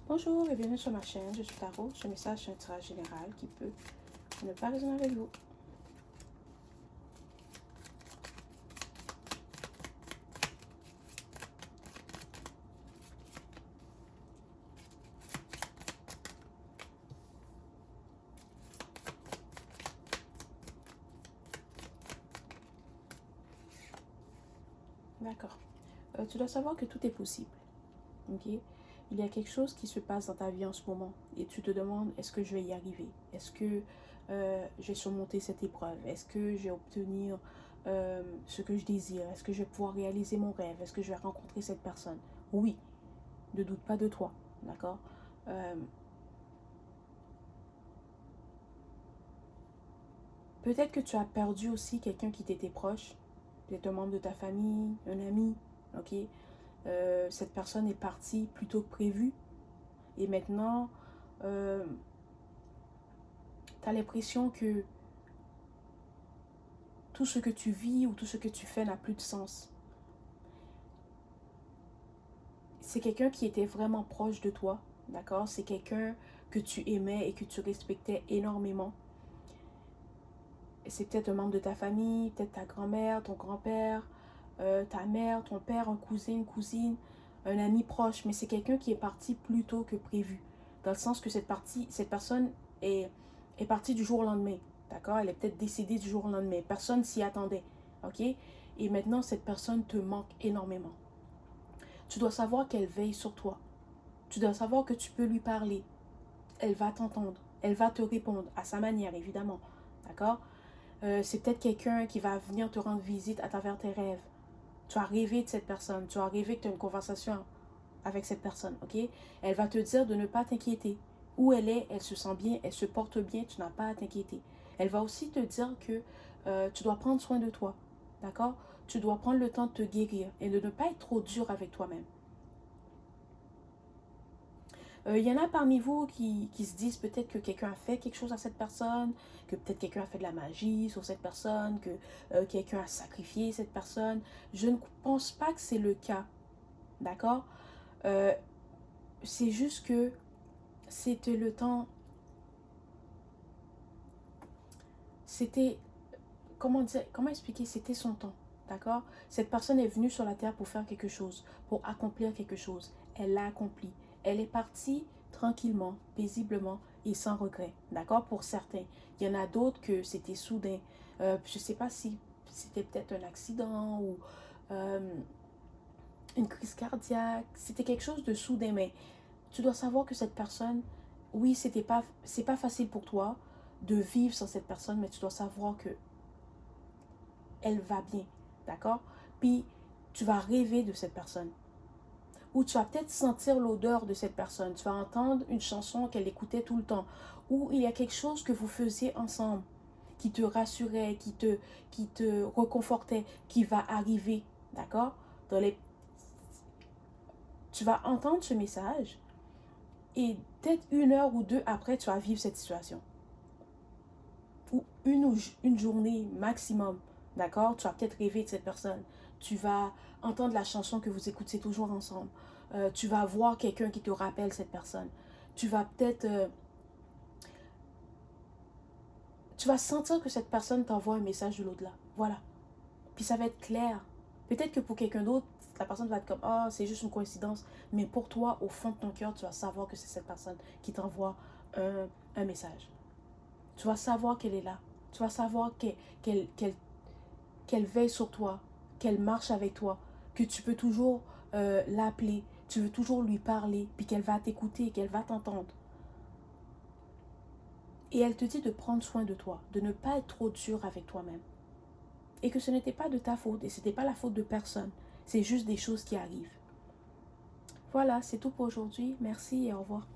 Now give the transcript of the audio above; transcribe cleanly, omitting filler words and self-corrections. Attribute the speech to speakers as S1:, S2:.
S1: Bonjour et bienvenue sur ma chaîne, je suis Tarot. Ce message est un tirage général qui peut ne pas résonner avec vous. D'accord. Tu dois savoir que tout est possible. Ok? Il y a quelque chose qui se passe dans ta vie en ce moment et tu te demandes, est-ce que je vais y arriver? Est-ce que je vais surmonter cette épreuve? Est-ce que je vais obtenir ce que je désire? Est-ce que je vais pouvoir réaliser mon rêve? Est-ce que je vais rencontrer cette personne? Oui, ne doute pas de toi. D'accord? Euh, Peut-être que tu as perdu aussi quelqu'un qui t'était proche, peut-être un membre de ta famille, un ami, ok? Cette personne est partie plus tôt que prévu et maintenant, tu as l'impression que tout ce que tu vis ou tout ce que tu fais n'a plus de sens. C'est quelqu'un qui était vraiment proche de toi, d'accord? C'est quelqu'un que tu aimais et que tu respectais énormément. C'est peut-être un membre de ta famille, peut-être ta grand-mère, ton grand-père, ta mère, ton père, un cousin, une cousine, un ami proche, mais c'est quelqu'un qui est parti plus tôt que prévu. Dans le sens que cette personne est partie du jour au lendemain. D'accord? Elle est peut-être décédée du jour au lendemain. Personne s'y attendait. OK? Et maintenant, cette personne te manque énormément. Tu dois savoir qu'elle veille sur toi. Tu dois savoir que tu peux lui parler. Elle va t'entendre. Elle va te répondre à sa manière, évidemment. D'accord? C'est peut-être quelqu'un qui va venir te rendre visite à travers tes rêves. Tu as rêvé de cette personne. Tu as rêvé que tu as une conversation avec cette personne, ok? Elle va te dire de ne pas t'inquiéter. Où elle est, elle se sent bien, elle se porte bien, tu n'as pas à t'inquiéter. Elle va aussi te dire que tu dois prendre soin de toi, d'accord? Tu dois prendre le temps de te guérir et de ne pas être trop dur avec toi-même. Il y en a parmi vous qui se disent peut-être que quelqu'un a fait quelque chose à cette personne, que peut-être quelqu'un a fait de la magie sur cette personne, que quelqu'un a sacrifié cette personne. Je ne pense pas que c'est le cas, d'accord? Euh, c'est juste que c'était le temps, c'était, comment expliquer, c'était son temps, d'accord? Cette personne est venue sur la terre pour faire quelque chose, pour accomplir quelque chose. Elle l'a accompli. Elle est partie tranquillement, paisiblement et sans regret, d'accord? Pour certains. Il y en a d'autres que c'était soudain. Je ne sais pas si c'était peut-être un accident ou euh, une crise cardiaque. C'était quelque chose de soudain, mais tu dois savoir que cette personne, oui, c'est pas facile pour toi de vivre sans cette personne, mais tu dois savoir que elle va bien, d'accord? Puis tu vas rêver de cette personne. Ou tu vas peut-être sentir l'odeur de cette personne. Tu vas entendre une chanson qu'elle écoutait tout le temps. Ou il y a quelque chose que vous faisiez ensemble qui te rassurait, qui te reconfortait, qui va arriver, d'accord? Dans les... Tu vas entendre ce message et peut-être une heure ou deux après, tu vas vivre cette situation. Ou une journée maximum, d'accord? Tu vas peut-être rêver de cette personne. Tu vas entendre la chanson que vous écoutez toujours ensemble. Tu vas voir quelqu'un qui te rappelle cette personne. Tu vas peut-être... tu vas sentir que cette personne t'envoie un message de l'au-delà. Voilà. Puis ça va être clair. Peut-être que pour quelqu'un d'autre, la personne va être comme, oh, c'est juste une coïncidence. Mais pour toi, au fond de ton cœur, tu vas savoir que c'est cette personne qui t'envoie un message. Tu vas savoir qu'elle est là. Tu vas savoir qu'elle veille sur toi, qu'elle marche avec toi, que tu peux toujours l'appeler, tu veux toujours lui parler, puis qu'elle va t'écouter, qu'elle va t'entendre. Et elle te dit de prendre soin de toi, de ne pas être trop dur avec toi-même. Et que ce n'était pas de ta faute, et ce n'était pas la faute de personne. C'est juste des choses qui arrivent. Voilà, c'est tout pour aujourd'hui. Merci et au revoir.